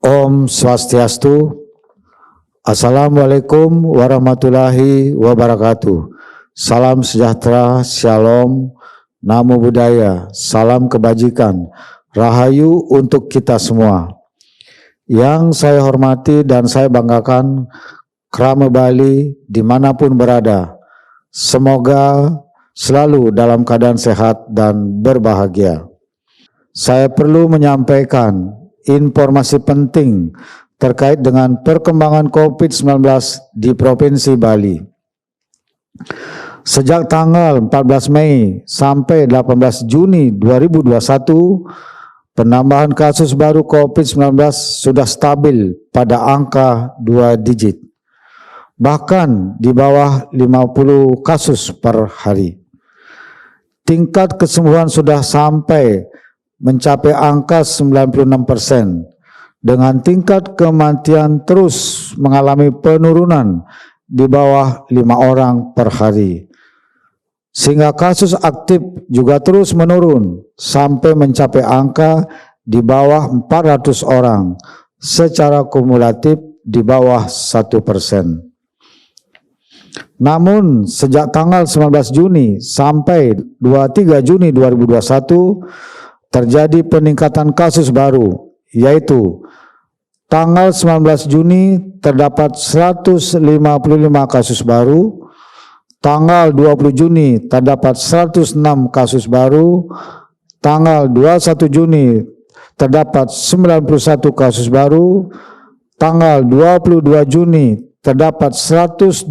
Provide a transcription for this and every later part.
Om Swastiastu. Assalamualaikum warahmatullahi wabarakatuh. Salam sejahtera, shalom, namo buddhaya, salam kebajikan, rahayu untuk kita semua. Yang saya hormati dan saya banggakan Krama Bali dimanapun berada. Semoga selalu dalam keadaan sehat dan berbahagia. Saya perlu menyampaikan informasi penting terkait dengan perkembangan COVID-19 di Provinsi Bali. Sejak tanggal 14 Mei sampai 18 Juni 2021, penambahan kasus baru COVID-19 sudah stabil pada angka 2 digit, bahkan di bawah 50 kasus per hari. Tingkat kesembuhan sudah sampai mencapai angka 96%. Dengan tingkat kematian terus mengalami penurunan di bawah 5 orang per hari. Sehingga kasus aktif juga terus menurun sampai mencapai angka di bawah 400 orang secara kumulatif di bawah 1%. Namun sejak tanggal 19 Juni sampai 23 Juni 2021 terjadi peningkatan kasus baru, yaitu tanggal 19 Juni terdapat 155 kasus baru, tanggal 20 Juni terdapat 106 kasus baru, tanggal 21 Juni terdapat 91 kasus baru, tanggal 22 Juni terdapat 127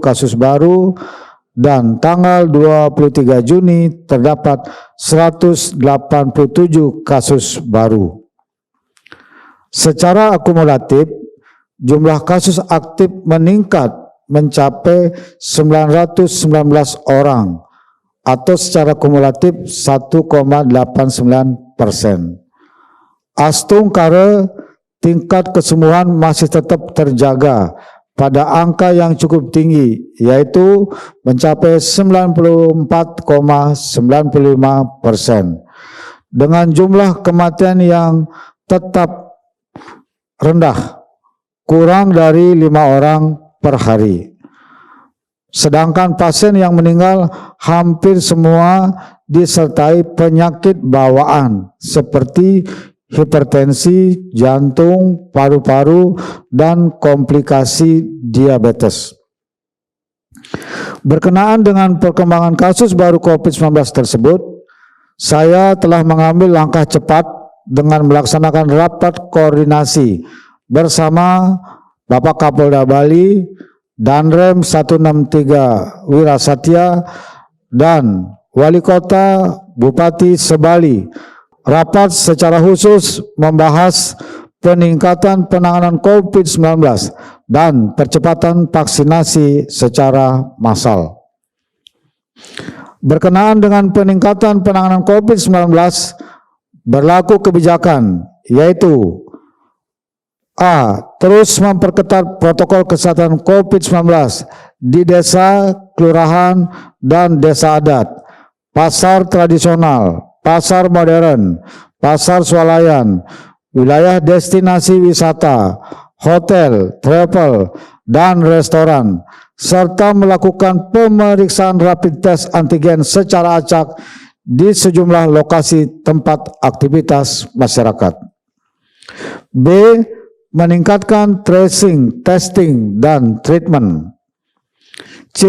kasus baru, dan tanggal 23 Juni terdapat 187 kasus baru. Secara akumulatif, jumlah kasus aktif meningkat mencapai 919 orang atau secara kumulatif 1,89%. Astungkara tingkat kesembuhan masih tetap terjaga pada angka yang cukup tinggi, yaitu mencapai 94,95%. Dengan jumlah kematian yang tetap rendah, kurang dari 5 orang per hari. Sedangkan pasien yang meninggal hampir semua disertai penyakit bawaan seperti hipertensi, jantung, paru-paru, dan komplikasi diabetes. Berkenaan dengan perkembangan kasus baru COVID-19 tersebut, saya telah mengambil langkah cepat dengan melaksanakan rapat koordinasi bersama Bapak Kapolda Bali, Danrem 163 Wirasatya, dan Wali Kota Bupati Sebali. Rapat secara khusus membahas peningkatan penanganan COVID-19 dan percepatan vaksinasi secara massal. Berkenaan dengan peningkatan penanganan COVID-19, berlaku kebijakan, yaitu A. Terus memperketat protokol kesehatan COVID-19 di desa, kelurahan, dan desa adat, pasar tradisional, pasar modern, pasar swalayan, wilayah destinasi wisata, hotel, travel, dan restoran, serta melakukan pemeriksaan rapid test antigen secara acak di sejumlah lokasi tempat aktivitas masyarakat. B. Meningkatkan tracing, testing, dan treatment. C.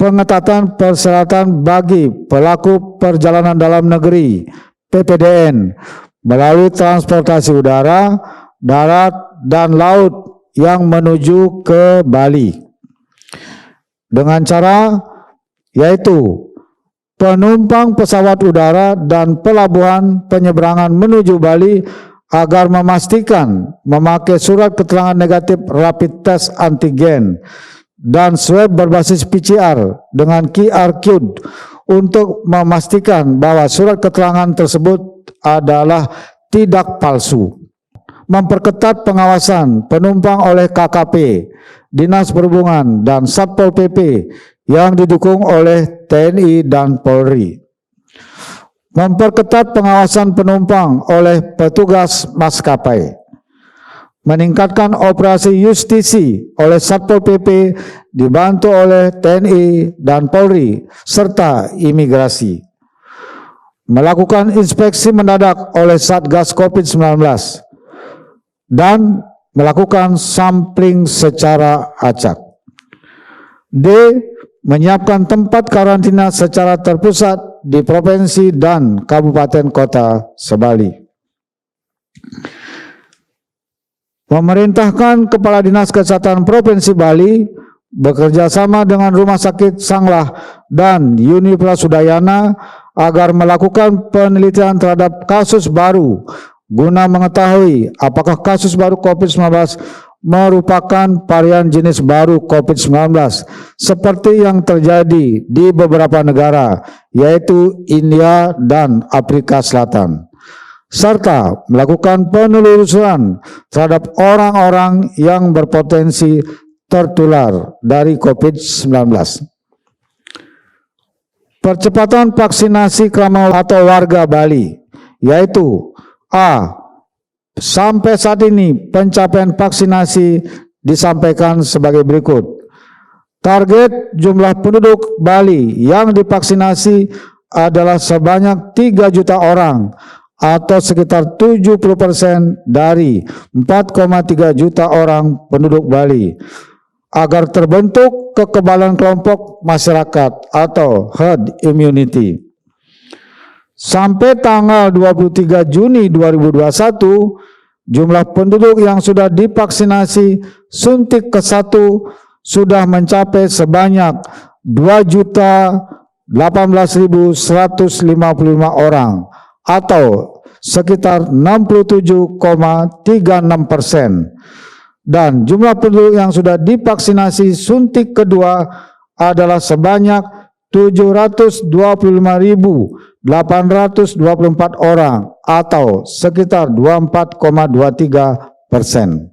Pengetatan persyaratan bagi pelaku perjalanan dalam negeri (PPDN) melalui transportasi udara, darat, dan laut yang menuju ke Bali. Dengan cara yaitu penumpang pesawat udara dan pelabuhan penyeberangan menuju Bali agar memastikan memakai surat keterangan negatif rapid test antigen dan swab berbasis PCR dengan QR code untuk memastikan bahwa surat keterangan tersebut adalah tidak palsu. Memperketat pengawasan penumpang oleh KKP, Dinas Perhubungan, dan Satpol PP yang didukung oleh TNI dan Polri. Memperketat pengawasan penumpang oleh petugas maskapai. meningkatkan operasi justisi oleh Satpol PP dibantu oleh TNI dan Polri serta imigrasi. Melakukan inspeksi mendadak oleh Satgas COVID-19 dan melakukan sampling secara acak. D. Menyiapkan tempat karantina secara terpusat di provinsi dan kabupaten kota sebali. Memerintahkan Kepala Dinas Kesehatan Provinsi Bali bekerja sama dengan Rumah Sakit Sanglah dan Universitas Udayana agar melakukan penelitian terhadap kasus baru guna mengetahui apakah kasus baru COVID-19 merupakan varian jenis baru COVID-19 seperti yang terjadi di beberapa negara yaitu India dan Afrika Selatan, serta melakukan penelusuran terhadap orang-orang yang berpotensi tertular dari COVID-19. Percepatan vaksinasi keramaian atau warga Bali, yaitu A. Sampai saat ini pencapaian vaksinasi disampaikan sebagai berikut. Target jumlah penduduk Bali yang divaksinasi adalah sebanyak 3 juta orang atau sekitar 70% dari 4,3 juta orang penduduk Bali agar terbentuk kekebalan kelompok masyarakat atau herd immunity. Sampai tanggal 23 Juni 2021, jumlah penduduk yang sudah divaksinasi suntik ke-1 sudah mencapai sebanyak 2.018.155 orang atau sekitar 67,36%. Dan jumlah penduduk yang sudah divaksinasi suntik kedua adalah sebanyak 725.824 orang atau sekitar 24,23%.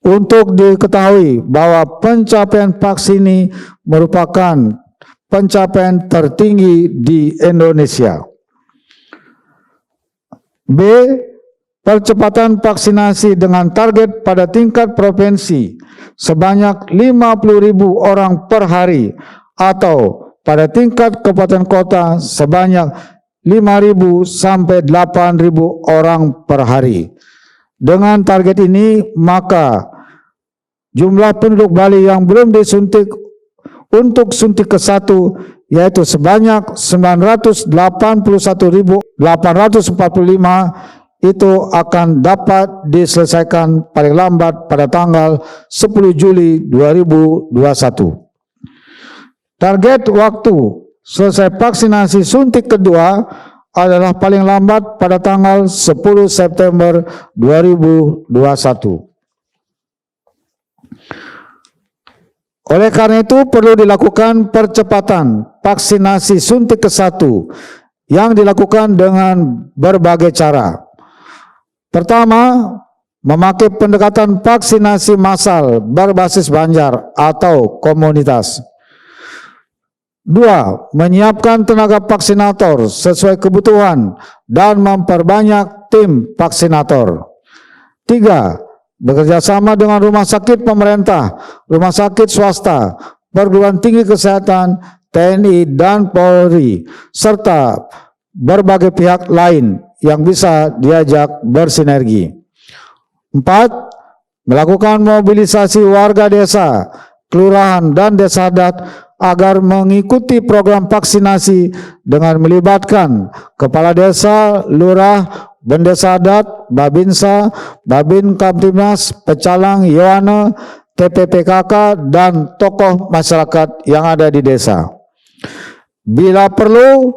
Untuk diketahui bahwa pencapaian vaksin ini merupakan pencapaian tertinggi di Indonesia. B. Percepatan vaksinasi dengan target pada tingkat provinsi sebanyak 50.000 orang per hari atau pada tingkat kabupaten kota sebanyak 5.000 sampai 8.000 orang per hari. Dengan target ini, maka jumlah penduduk Bali yang belum disuntik untuk suntik ke-1 yaitu sebanyak 981.845 itu akan dapat diselesaikan paling lambat pada tanggal 10 Juli 2021. Target waktu selesai vaksinasi suntik kedua adalah paling lambat pada tanggal 10 September 2021. Oleh karena itu perlu dilakukan percepatan vaksinasi suntik ke-1 yang dilakukan dengan berbagai cara. Pertama, memakai pendekatan vaksinasi massal berbasis Banjar atau komunitas. 2. Menyiapkan tenaga vaksinator sesuai kebutuhan dan memperbanyak tim vaksinator. 3. Bekerja sama dengan rumah sakit pemerintah, rumah sakit swasta, perguruan tinggi kesehatan, TNI dan Polri, serta berbagai pihak lain yang bisa diajak bersinergi. 4. Melakukan mobilisasi warga desa, kelurahan dan desa adat agar mengikuti program vaksinasi dengan melibatkan kepala desa, lurah, bendesa adat, babinsa, babin Kamtibnas, pecalang, yohane, TPPKK dan tokoh masyarakat yang ada di desa. Bila perlu,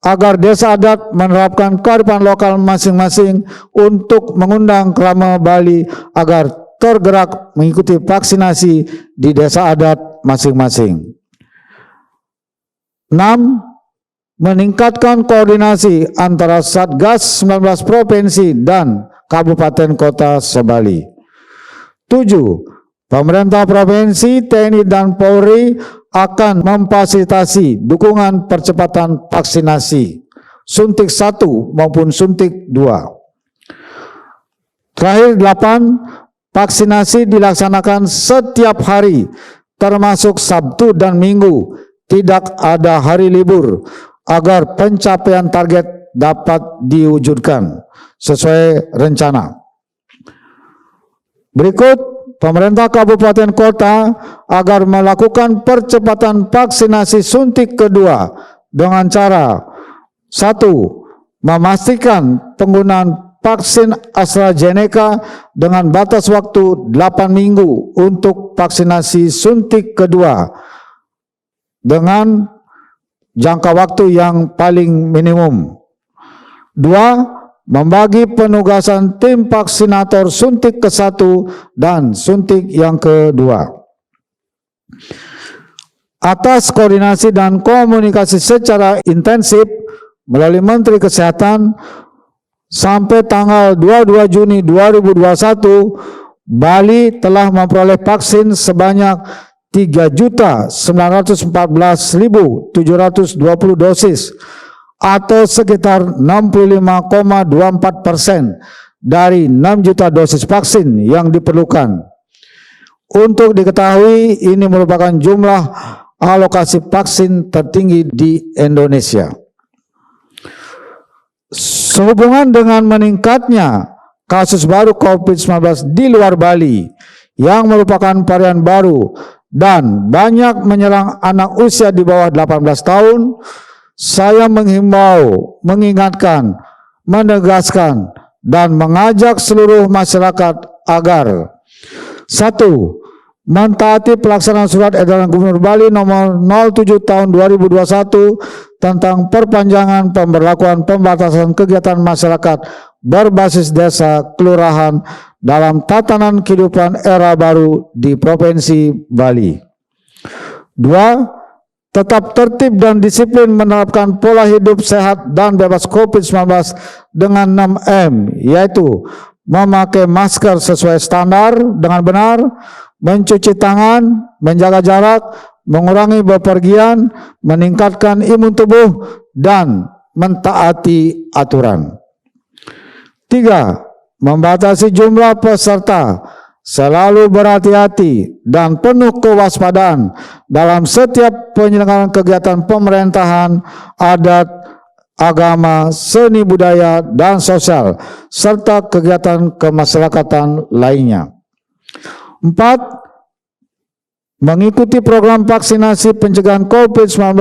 agar desa adat menerapkan kearifan lokal masing-masing untuk mengundang kerama Bali agar tergerak mengikuti vaksinasi di desa adat masing-masing. 6. Meningkatkan koordinasi antara Satgas 19 Provinsi dan Kabupaten Kota sebali. 7. Pemerintah Provinsi, TNI dan Polri akan memfasilitasi dukungan percepatan vaksinasi suntik 1 maupun suntik 2. Terakhir 8, vaksinasi dilaksanakan setiap hari termasuk Sabtu dan Minggu, tidak ada hari libur agar pencapaian target dapat diwujudkan sesuai rencana. Berikut pemerintah kabupaten kota agar melakukan percepatan vaksinasi suntik kedua dengan cara 1. Memastikan penggunaan vaksin AstraZeneca dengan batas waktu 8 minggu untuk vaksinasi suntik kedua dengan jangka waktu yang paling minimum. 2. Membagi penugasan tim vaksinator suntik ke-1 dan suntik yang kedua. Atas koordinasi dan komunikasi secara intensif melalui Menteri Kesehatan, sampai tanggal 22 Juni 2021, Bali telah memperoleh vaksin sebanyak 3.914.720 dosis atau sekitar 65,24% dari 6 juta dosis vaksin yang diperlukan. Untuk diketahui, ini merupakan jumlah alokasi vaksin tertinggi di Indonesia. Sehubungan dengan meningkatnya kasus baru COVID-19 di luar Bali yang merupakan varian baru dan banyak menyerang anak usia di bawah 18 tahun, saya menghimbau, mengingatkan, menegaskan, dan mengajak seluruh masyarakat agar 1. Mentaati pelaksanaan surat edaran Gubernur Bali nomor 07 tahun 2021 tentang perpanjangan pemberlakuan pembatasan kegiatan masyarakat berbasis desa kelurahan dalam tatanan kehidupan era baru di Provinsi Bali. 2. Tetap tertib dan disiplin menerapkan pola hidup sehat dan bebas COVID-19 dengan 6M, yaitu memakai masker sesuai standar dengan benar, mencuci tangan, menjaga jarak, mengurangi bepergian, meningkatkan imun tubuh, dan mentaati aturan. 3. Membatasi jumlah peserta, selalu berhati-hati dan penuh kewaspadaan dalam setiap penyelenggaraan kegiatan pemerintahan, adat, agama, seni budaya, dan sosial, serta kegiatan kemasyarakatan lainnya. 4. Mengikuti program vaksinasi pencegahan COVID-19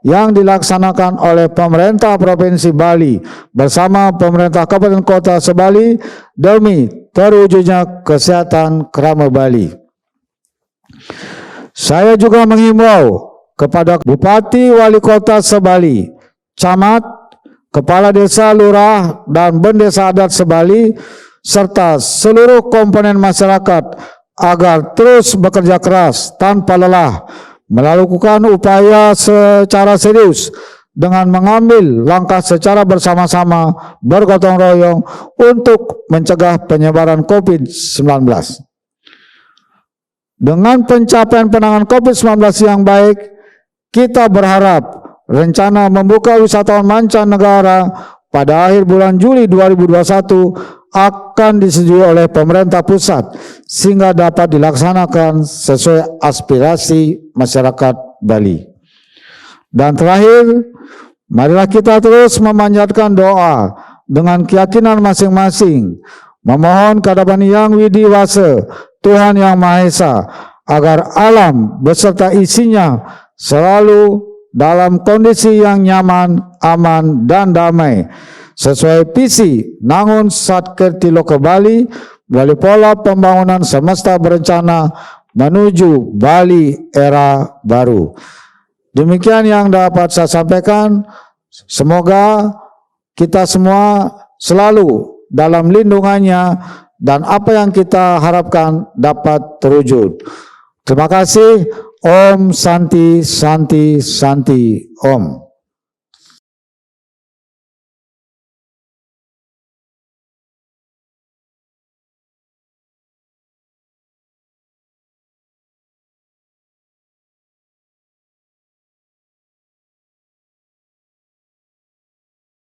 yang dilaksanakan oleh pemerintah Provinsi Bali bersama pemerintah Kabupaten Kota Sebali demi terwujudnya kesehatan Krama Bali. Saya juga menghimbau kepada Bupati Wali Kota Sebali, Camat, Kepala Desa, Lurah, dan Bendesa Adat Sebali, serta seluruh komponen masyarakat agar terus bekerja keras tanpa lelah, melakukan upaya secara serius dengan mengambil langkah secara bersama-sama bergotong royong untuk mencegah penyebaran COVID-19. Dengan pencapaian penanganan COVID-19 yang baik, kita berharap rencana membuka wisatawan mancanegara pada akhir bulan Juli 2021 akan disetujui oleh pemerintah pusat sehingga dapat dilaksanakan sesuai aspirasi masyarakat Bali. Dan terakhir, marilah kita terus memanjatkan doa dengan keyakinan masing-masing, memohon kehadapan Yang Widiwasa, Tuhan Yang Maha Esa, agar alam beserta isinya selalu dalam kondisi yang nyaman, aman, dan damai, sesuai visi Nangun Satkerti Loka Bali melalui pola pembangunan semesta berencana menuju Bali era baru. Demikian yang dapat saya sampaikan. Semoga kita semua selalu dalam lindungannya dan apa yang kita harapkan dapat terwujud. Terima kasih. Om Santi Santi Santi Om.